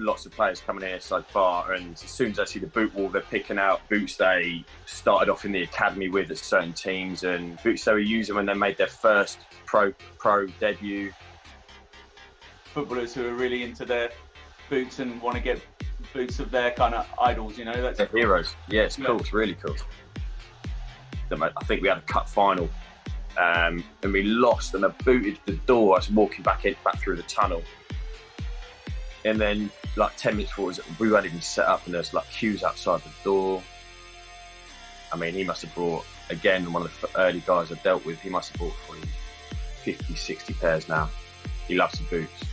lots of players coming here so far, and as soon as I see the boot wall, they're picking out boots they started off in the academy with at certain teams, and boots they were using when they made their first pro debut. Footballers who are really into their boots and want to get boots of their kind of idols, you know. That's They're heroes. Yeah, it's cool. It's really cool. I think we had a cup final, and we lost, and I booted the door. I was walking back through the tunnel, and then like 10 minutes before we weren't even set up, and there's like queues outside the door. I mean, he must have brought, again, one of the early guys I dealt with, he must have brought probably 50, 60 pairs now. He loves the boots.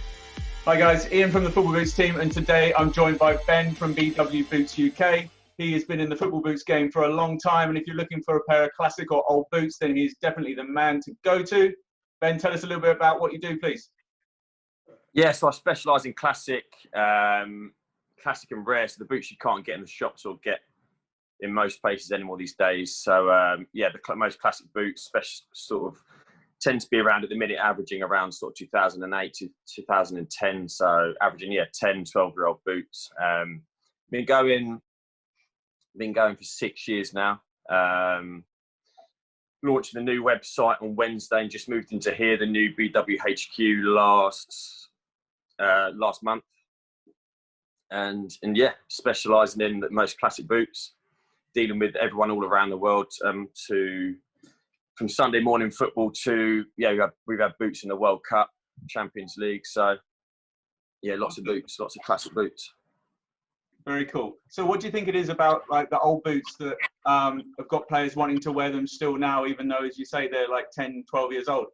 Hi guys, Ian from the Football Boots team, and today I'm joined by Ben from BWBootsUK. He has been in the football boots game for a long time, and if you're looking for a pair of classic or old boots, then he's definitely the man to go to. Ben, tell us a little bit about what you do, please. Yeah, so I specialise in classic and rare, so the boots you can't get in the shops or get in most places anymore these days. So yeah, the most classic boots, sort of tend to be around at the minute, averaging around sort of 2008 to 2010. So averaging, 10, 12-year-old boots. Been going for 6 years now. Launched the new website on Wednesday and just moved into here, the new BWHQ last month. And yeah, specialising in the most classic boots, dealing with everyone all around the world, from Sunday morning football to, we've had boots in the World Cup, Champions League. So yeah, lots of boots, lots of classic boots. Very cool. So what do you think it is about like the old boots that have got players wanting to wear them still now, even though, as you say, they're like 10, 12 years old?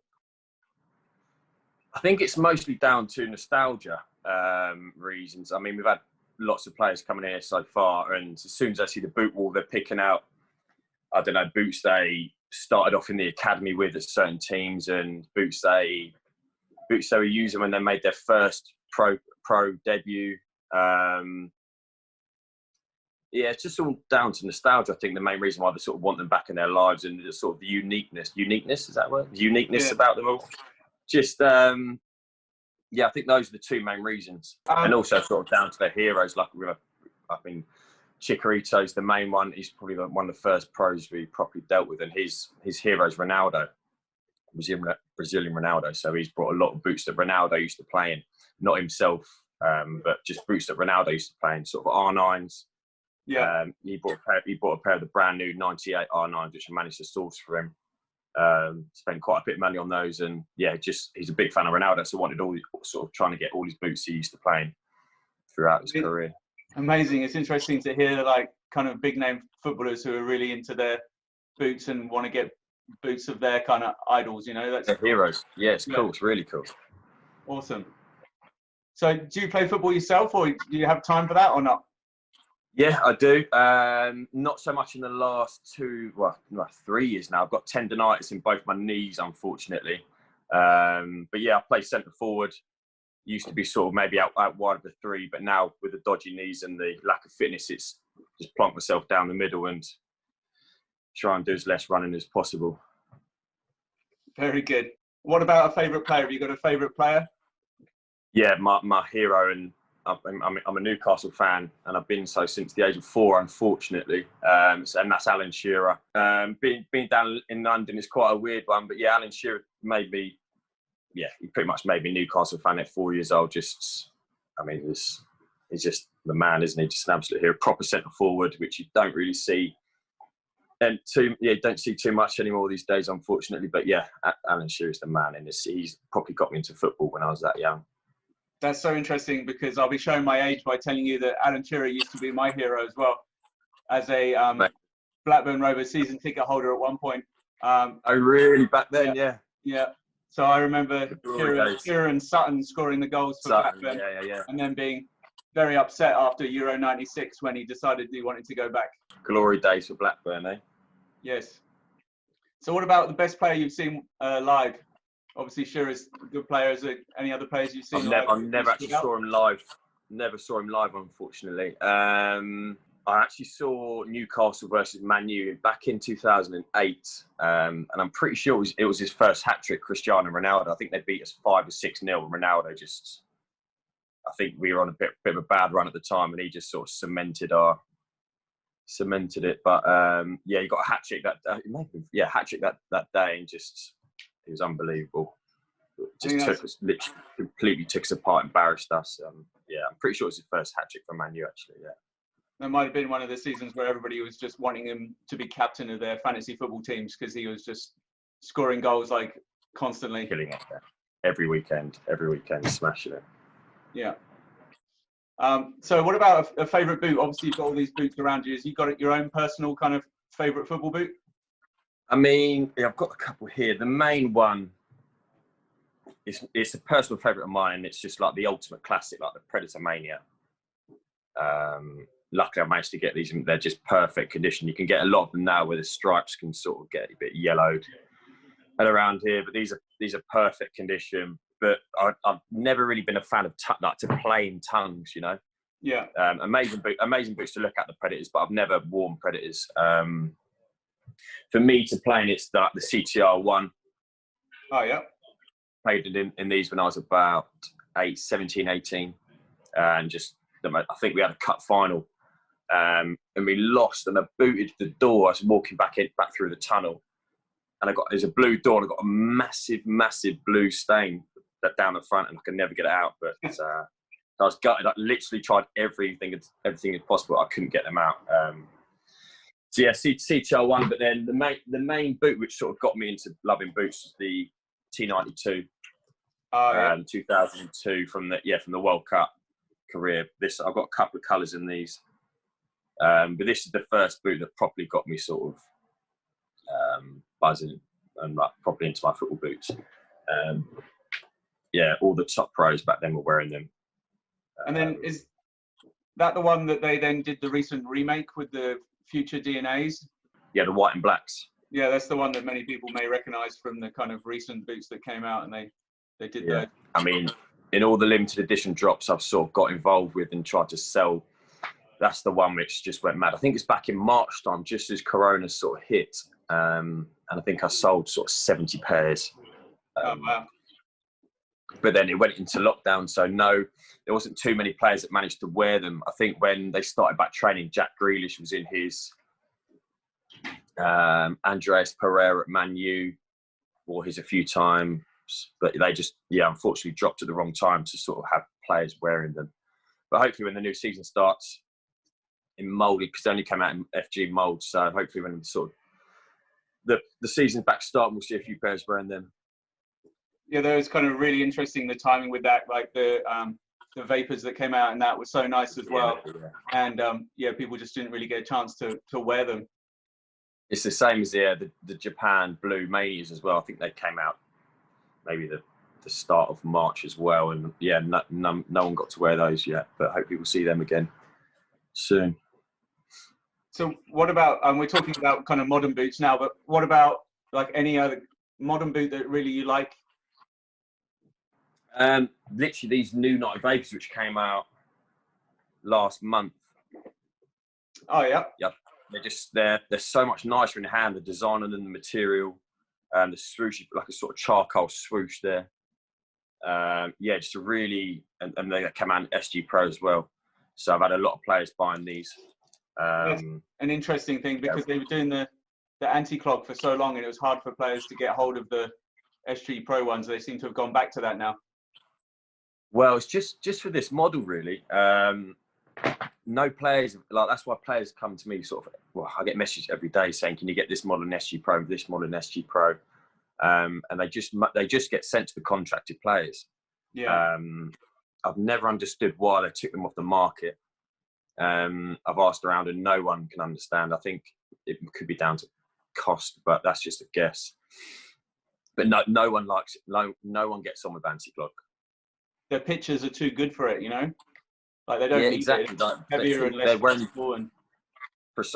I think it's mostly down to nostalgia reasons. I mean, we've had lots of players coming here so far, and as soon as I see the boot wall, they're picking out, I don't know, boots they started off in the academy with at certain teams, and boots they were using when they made their first pro debut. Yeah, it's just all down to nostalgia. I think the main reason why they sort of want them back in their lives, and the sort of the uniqueness, is that word? Uniqueness about them all. Just, I think those are the two main reasons. And also sort of down to their heroes. Like, I think Chicharito's the main one. He's probably one of the first pros we properly dealt with. And his hero's Ronaldo, Brazilian Ronaldo. So he's brought a lot of boots that Ronaldo used to play in. Not himself, but just boots that Ronaldo used to play in, sort of R9s. Yeah. He bought a pair of the brand new 98 R9s, which I managed to source for him. Spent quite a bit of money on those, and yeah, he's a big fan of Ronaldo, so wanted sort of trying to get all his boots he used to play in throughout his career. Amazing. It's interesting to hear like kind of big name footballers who are really into their boots and want to get boots of their kind of idols, you know. That's They're heroes. Yeah, it's cool. It's really cool. Awesome. So do you play football yourself, or do you have time for that or not? Yeah, I do. Not so much in the last 3 years now. I've got tendonitis in both my knees, unfortunately. But yeah, I play centre forward. Used to be sort of maybe out wide of the three, but now with the dodgy knees and the lack of fitness, it's just plonk myself down the middle and try and do as less running as possible. Very good. What about a favourite player? Have you got a favourite player? Yeah, my hero, and I'm a Newcastle fan, and I've been so since the age of 4, unfortunately. And that's Alan Shearer. Being down in London is quite a weird one, but yeah, Alan Shearer he pretty much made me a Newcastle fan at 4 years old. He's just the man, isn't he? Just an absolute hero, proper centre forward, which you don't really see, and don't see too much anymore these days, unfortunately. But yeah, Alan Shearer's the man, and he's probably got me into football when I was that young. That's so interesting, because I'll be showing my age by telling you that Alan Shearer used to be my hero as well, as a Blackburn Rovers season ticket holder at one point. Oh, really? Back then, yeah. Yeah. So I remember Shearer and Sutton scoring the goals for Blackburn, and then being very upset after Euro 96 when he decided he wanted to go back. Glory days for Blackburn, eh? Yes. So what about the best player you've seen live? Obviously, Shearer's a good player. Is there any other players you've seen live? I've never actually saw him live. Never saw him live, unfortunately. I actually saw Newcastle versus Man U back in 2008, and I'm pretty sure it was his first hat-trick, Cristiano Ronaldo. I think they beat us 5 or 6-0. Ronaldo just I think we were on a bit of a bad run at the time, and he just sort of cemented it. But yeah, he got a hat trick that that day, and just it was unbelievable. Just literally completely took us apart, embarrassed us. Yeah, I'm pretty sure it was his first hat trick for Man U, actually. Yeah. That might have been one of the seasons where everybody was just wanting him to be captain of their fantasy football teams, because he was just scoring goals like constantly. Killing it every weekend, smashing it. Yeah. So what about a favourite boot? Obviously, you've got all these boots around you. Has you got your own personal kind of favourite football boot? I mean, yeah, I've got a couple here. The main one it's a personal favourite of mine, and it's just like the ultimate classic, like the Predator Mania. Luckily, I managed to get these. They're just perfect condition. You can get a lot of them now where the stripes can sort of get a bit yellowed and around here, but these are perfect condition. But I've never really been a fan of like to plain tongues, you know. Yeah. Amazing boots to look at, the Predators, but I've never worn Predators. For me to plain, it's the CTR one. Oh yeah. Played in these when I was about 17, 18, and just I think we had a cup final, and we lost, and I booted the door. I was walking back through the tunnel, and there's a blue door, and I got a massive blue stain down the front, and I could never get it out. But I was gutted. I literally tried everything as possible. I couldn't get them out. So yeah, CTR one. But then the main boot which sort of got me into loving boots was the T92. 2002 from the World Cup career. I've got a couple of colours in these, but this is the first boot that properly got me sort of buzzing and like properly into my football boots. Yeah, all the top pros back then were wearing them. And then is that the one that they then did the recent remake with the future DNAs? Yeah, the white and blacks. Yeah, that's the one that many people may recognise from the kind of recent boots that came out, and they did that. I mean, in all the limited edition drops I've sort of got involved with and tried to sell, that's the one which just went mad. I think it's back in March time, just as Corona sort of hit, and I think I sold sort of 70 pairs. Oh, wow. But then it went into lockdown, so there wasn't too many players that managed to wear them. I think when they started back training, Jack Grealish was in his, Andreas Pereira at Man U wore his a few times, but they just, unfortunately dropped at the wrong time to sort of have players wearing them. But hopefully when the new season starts in moulded, because they only came out in FG mould, so hopefully when sort of the season's back starting, we'll see a few players wearing them. Yeah, that was kind of really interesting, the timing with that, like the vapors that came out, and that was so nice as well. Yeah. And people just didn't really get a chance to wear them. It's the same as the Japan Blue Manias as well. I think they came out maybe the start of March as well, and no one got to wear those yet, but hopefully we'll see them again soon. So what about, we're talking about kind of modern boots now, but what about like any other modern boot that really you like? Literally these new Nike Vapors which came out last month. Oh yeah. Yep. They're so much nicer in the hand, the design on them, the material, the swoosh, like a sort of charcoal swoosh there. Just a really, and they come out in SG Pro as well. So I've had a lot of players buying these. That's an interesting thing, because they were doing the anti-clog for so long, and it was hard for players to get hold of the SG Pro ones. They seem to have gone back to that now. Well, it's just for this model, really. No players, like, that's why players come to me sort of, well, I get messages every day saying, can you get this model in SG Pro, this model in SG Pro? And they just get sent to the contracted players. Yeah. I've never understood why they took them off the market. I've asked around and no one can understand. I think it could be down to cost, but that's just a guess. But no one likes it. No one gets on with anti-clog. Their pictures are too good for it, you know? Like, they don't need exactly. it. Like, heavier and less flexible, and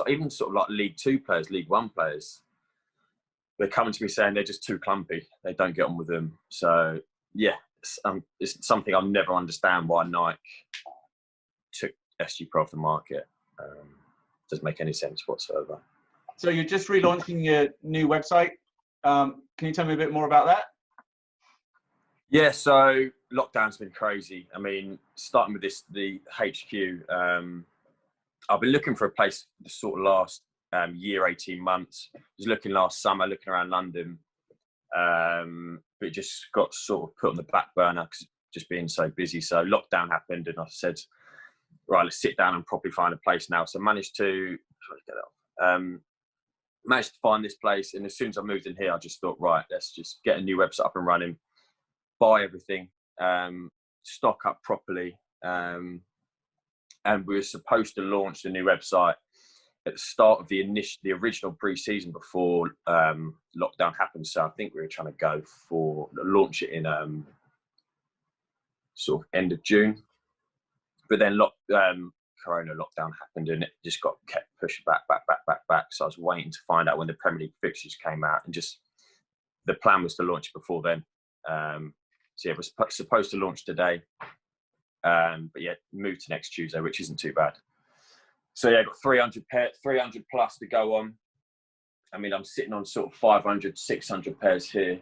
even sort of like League 2 players, League 1 players, they're coming to me saying they're just too clumpy. They don't get on with them. So it's something I'll never understand why Nike took SG Pro off the market. Doesn't make any sense whatsoever. So you're just relaunching your new website. Can you tell me a bit more about that? Yeah, so lockdown's been crazy. I mean, starting with the HQ, I've been looking for a place the sort of last year, 18 months. I was looking last summer, looking around London, but it just got sort of put on the back burner because just being so busy. So lockdown happened, and I said, right, let's sit down and properly find a place now. So I managed to managed to find this place, and as soon as I moved in here, I just thought, right, let's just get a new website up and running, buy everything, stock up properly, and we were supposed to launch the new website at the start of the original pre-season before lockdown happened. So I think we were trying to go for launch it in sort of end of June, but then Corona lockdown happened, and it just kept pushing back. So I was waiting to find out when the Premier League fixtures came out, and just the plan was to launch before then. So yeah, it was supposed to launch today, but yeah, moved to next Tuesday, which isn't too bad. So yeah, got 300 plus to go on. I mean, I'm sitting on sort of 500, 600 pairs here,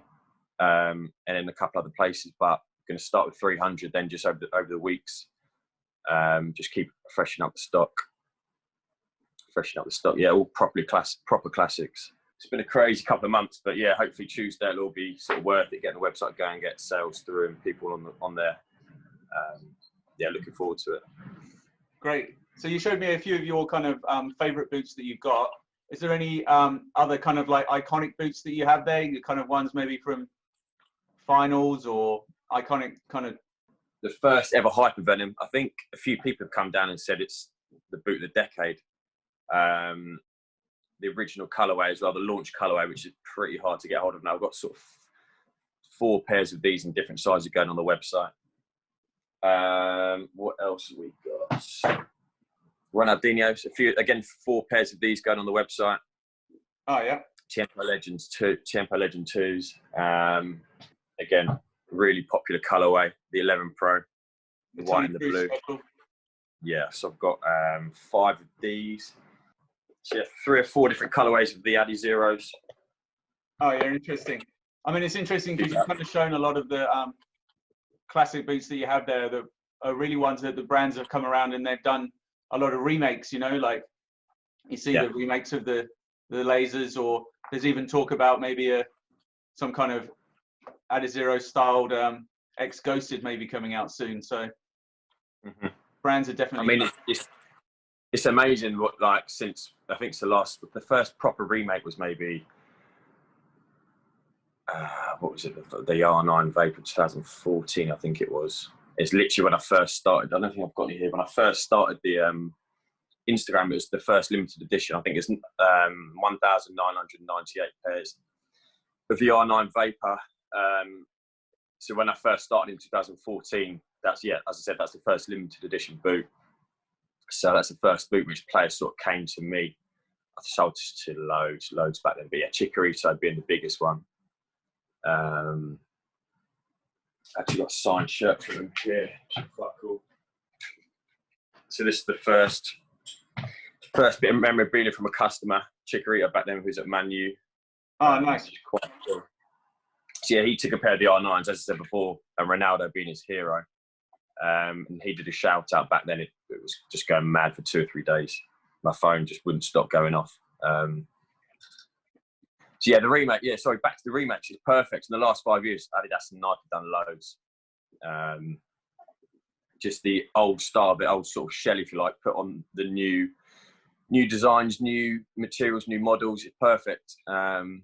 and in a couple other places, but I'm going to start with 300, then just over the weeks, just keep freshening up the stock. Yeah, all proper classics. It's been a crazy couple of months, but yeah, hopefully Tuesday it'll all be sort of worth it, getting the website going, get sales through, and people on there. Yeah, looking forward to it. Great. So you showed me a few of your kind of favorite boots that you've got. Is there any other kind of like iconic boots that you have there? The kind of ones maybe from finals or iconic kind of. The first ever Hypervenom. I think a few people have come down and said it's the boot of the decade. The original colorway as well, the launch colorway, which is pretty hard to get hold of now. I've got sort of 4 pairs of these in different sizes going on the website. What else have we got? Ronaldinho's, 4 pairs of these going on the website. Oh yeah. Tempo Legend 2s. Again, really popular colorway. The 11 Pro, the white and the blue. Special. Yeah, so I've got 5 of these. So yeah, 3 or 4 different colorways of the Adi Zeros. Oh yeah, interesting. I mean, it's interesting because you've kind of shown a lot of the classic boots that you have there that are really ones that the brands have come around and they've done a lot of remakes, you know, like you see the remakes of the lasers, or there's even talk about maybe some kind of Adizero styled X Ghosted maybe coming out soon. So brands are definitely. I mean, it's amazing what, like, since I think it's the first proper remake was maybe what was it? The R9 Vapor 2014, I think it was. It's literally when I first started. I don't think I've got it here. When I first started the Instagram, it was the first limited edition. I think it's 1,998 pairs of the R9 Vapor. So when I first started in 2014, as I said, that's the first limited edition boot. So that's the first boot which players sort of came to me. I sold to loads back then. But yeah, Chicharito being the biggest one. Actually got a signed shirt for them here, which is quite cool. So this is the first bit of memorabilia from a customer, Chicharito back then, who's at Man U. Oh, nice. Quite cool. So yeah, he took a pair of the R9s, as I said before, and Ronaldo being his hero. And he did a shout out back then. It was just going mad for 2 or 3 days. My phone just wouldn't stop going off. So yeah, the remake. Yeah, sorry, back to the remakes. It's perfect. In the last 5 years, Adidas and Nike have done loads. Just the old style, the old sort of shell, if you like, put on the new designs, new materials, new models. It's perfect. And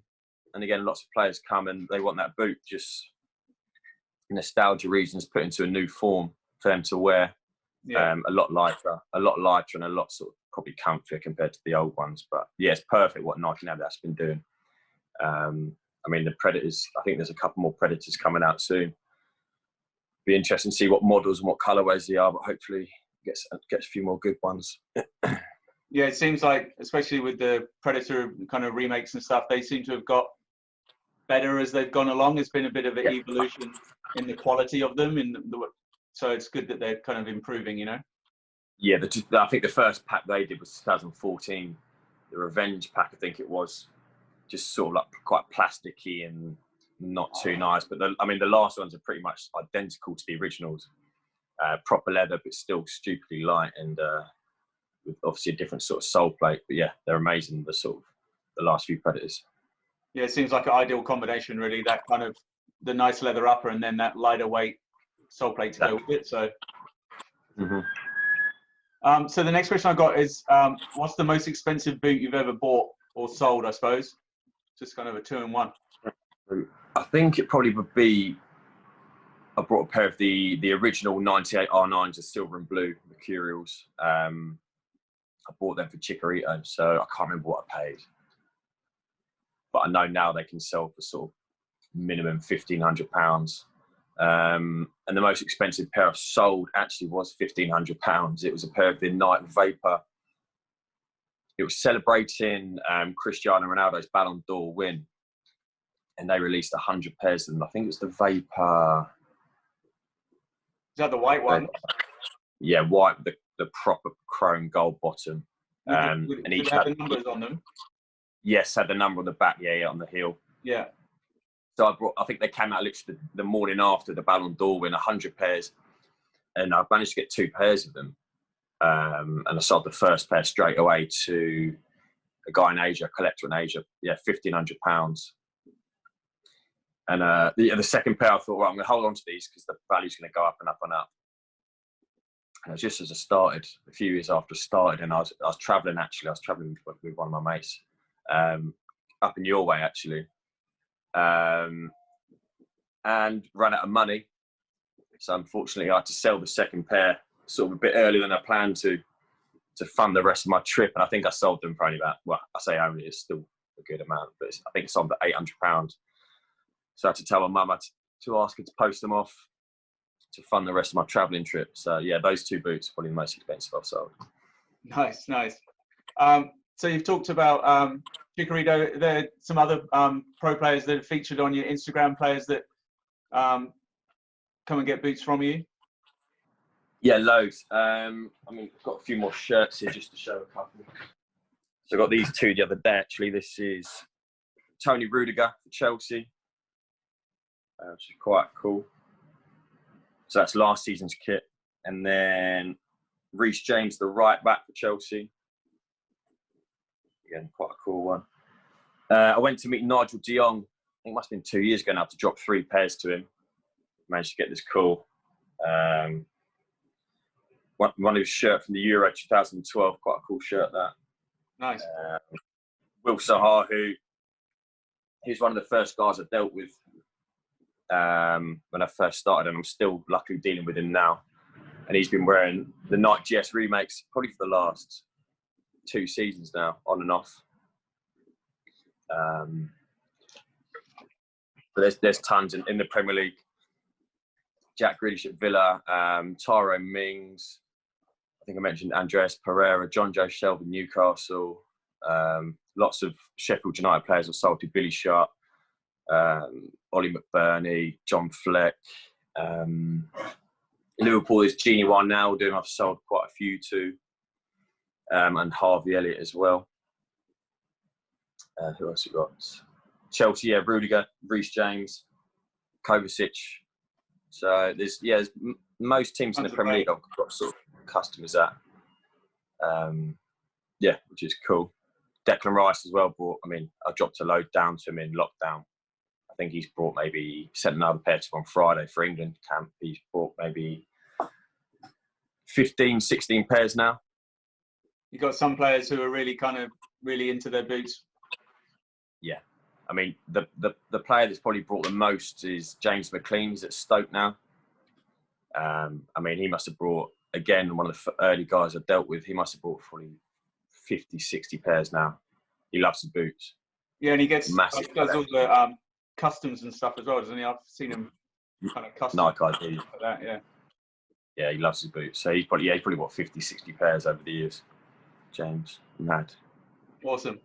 again, lots of players come and they want that boot. Just nostalgia reasons, put into a new form for them to wear. Yeah. A lot lighter, and a lot sort of probably comfier compared to the old ones. But yeah, it's perfect what Nike and Adidas been doing. I mean, the Predators, I think there's a couple more Predators coming out soon. Be interesting to see what models and what colorways they are, but hopefully gets a few more good ones. Yeah, it seems like, especially with the Predator kind of remakes and stuff, they seem to have got better as they've gone along. It's been a bit of an evolution in the quality of them, so it's good that they're kind of improving, you know? Yeah, I think the first pack they did was 2014, the Revenge pack, I think it was. Just sort of like quite plasticky and not too nice. But I mean, the last ones are pretty much identical to the originals. Proper leather, but still stupidly light, and with obviously a different sort of sole plate. But yeah, they're amazing. The last few Predators. Yeah, it seems like an ideal combination, really. That kind of the nice leather upper, and then that lighter weight sole plate to go with it. So. So the next question I got is, what's the most expensive boot you've ever bought or sold? I suppose, just kind of a 2-in-1. I think it probably would be. I brought a pair of the original '98 R9s, the silver and blue Mercurials. I bought them for Chikorito, so I can't remember what I paid, but I know now they can sell for sort of minimum £1,500. And the most expensive pair I've sold actually was £1,500. It was a pair of the Nike Vapor. It was celebrating Cristiano Ronaldo's Ballon d'Or win, and they released 100 pairs of them. I think it was the Vapor. Is that the white one? Yeah, white, the proper chrome gold bottom. And each had the numbers on them. Yes, had the number on the back. Yeah, on the heel. Yeah. So I think they came out literally the morning after the Ballon d'Or win, 100 pairs, and I managed to get 2 pairs of them. And I sold the first pair straight away to a guy in Asia, a collector in Asia. Yeah, £1,500. And the second pair, I thought, well, I'm going to hold on to these because the value's going to go up and up and up. And it was just as I started, a few years after I started, and I was travelling, actually. I was travelling with one of my mates up in your way, actually. And ran out of money. So unfortunately, I had to sell the second pair sort of a bit earlier than I planned to fund the rest of my trip. And I think I sold them for only about, well, I say only, it's still a good amount, but I think it's on for £800. So I had to tell my mum to ask her to post them off to fund the rest of my travelling trip. So yeah, those 2 boots are probably the most expensive I've sold. Nice. So you've talked about Chikorito. There are some other pro players that are featured on your Instagram, players that come and get boots from you. Yeah, loads. I mean, I've got a few more shirts here just to show a couple. So I got these 2 the other day, actually. This is Tony Rudiger for Chelsea, which is quite cool. So that's last season's kit. And then Reece James, the right back for Chelsea. Again, quite a cool one. I went to meet Nigel de Jong, I think it must have been 2 years ago now, to drop 3 pairs to him. Managed to get this cool. One of his shirt from the Euro 2012, quite a cool shirt, that. Nice. Will Saha, he's one of the first guys I dealt with when I first started, and I'm still luckily dealing with him now. And he's been wearing the Nike GS remakes probably for the last 2 seasons now, on and off. But there's tons in the Premier League. Jack Grealish at Villa, Tyrone Mings. I think I mentioned Andreas Pereira, John Joe Shelby, Newcastle. Lots of Sheffield United players are sold to Billy Sharp, Ollie McBurney, John Fleck. Liverpool is Genie Wijnaldum. I've sold quite a few to, and Harvey Elliott as well. Who else you got? Chelsea, yeah, Rudiger, Reece James, Kovacic. So there's most teams in the Premier League I've got sort of customers at. Yeah, which is cool. Declan Rice as well brought. I mean, I dropped a load down to him in lockdown. I think he's brought sent another pair to him on Friday for England camp. He's brought maybe 15, 16 pairs now. You've got some players who are really into their boots. Yeah. I mean, the player that's probably brought the most is James McLean. He's at Stoke now. I mean, he must have brought, again, one of the early guys I dealt with, he must have brought probably 50, 60 pairs now. He loves his boots. Yeah, and he does all the customs and stuff as well, doesn't he? I've seen him kind of custom Nike ID. Like that, yeah. Yeah, he loves his boots. So he's probably bought 50, 60 pairs over the years. James, mad. Awesome.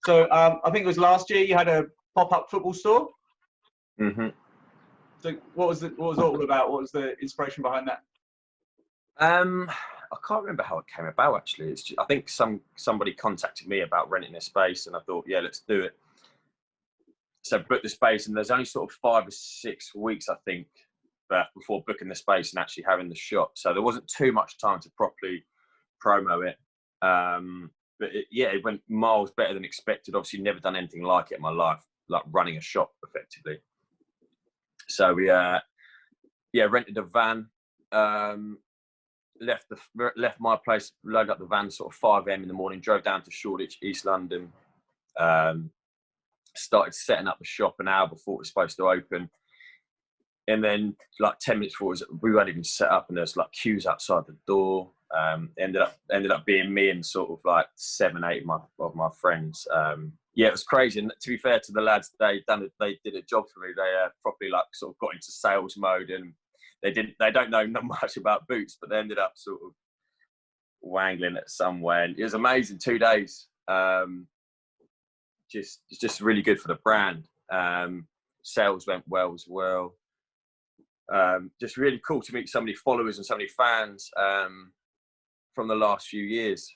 So I think it was last year you had a pop-up football store. Mm-hmm. So what was it all about? What was the inspiration behind that? I can't remember how it came about, actually. I think somebody contacted me about renting a space, and I thought, yeah, let's do it. So booked the space, and there's only sort of 5 or 6 weeks, I think, before booking the space and actually having the shop. So there wasn't too much time to properly promo it. But it went miles better than expected. Obviously, never done anything like it in my life, like running a shop effectively. So we, rented a van, left my place, loaded up the van sort of 5 a.m. in the morning, drove down to Shoreditch, East London, started setting up the shop an hour before it was supposed to open. And then like 10 minutes before we weren't even set up, and there's like queues outside the door. Ended up being me and sort of like 7, 8 of my friends. It was crazy. And to be fair to the lads, they did a job for me. They properly like sort of got into sales mode, and they don't know not much about boots, but they ended up sort of wangling it somewhere. And it was amazing. 2 days. Just really good for the brand. Sales went well as well. Just really cool to meet so many followers and so many fans from the last few years.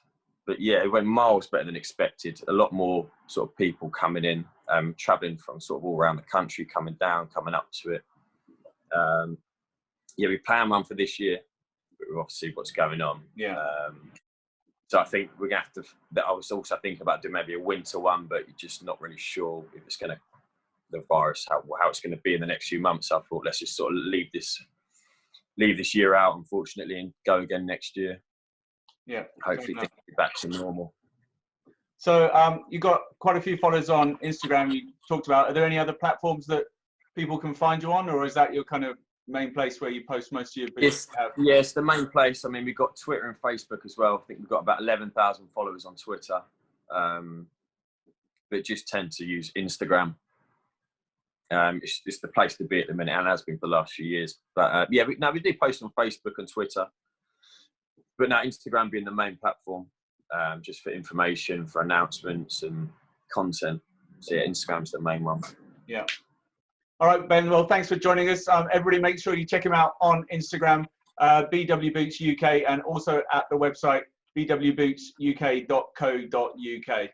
But yeah, it went miles better than expected. A lot more sort of people coming in, traveling from sort of all around the country, coming up to it. We plan one for this year, but we'll obviously see what's going on. So I think we're gonna have to. I was also thinking about doing maybe a winter one, but you're just not really sure if it's gonna, the virus, how it's going to be in the next few months. So I thought, let's just sort of leave this year out, unfortunately, and go again next year. Yeah, hopefully things will be back to normal. So you got quite a few followers on Instagram. You talked about. Are there any other platforms that people can find you on, or is that your kind of main place where you post most of your boots? It's the main place. I mean, we've got Twitter and Facebook as well. I think we've got about 11,000 followers on Twitter, but just tend to use Instagram. It's the place to be at the minute, and has been for the last few years. But we do post on Facebook and Twitter, but now Instagram being the main platform, just for information, for announcements and content. So yeah, Instagram's the main one. Yeah. All right, Ben. Well, thanks for joining us. Everybody, make sure you check him out on Instagram, BWBootsUK, and also at the website bwbootsuk.co.uk.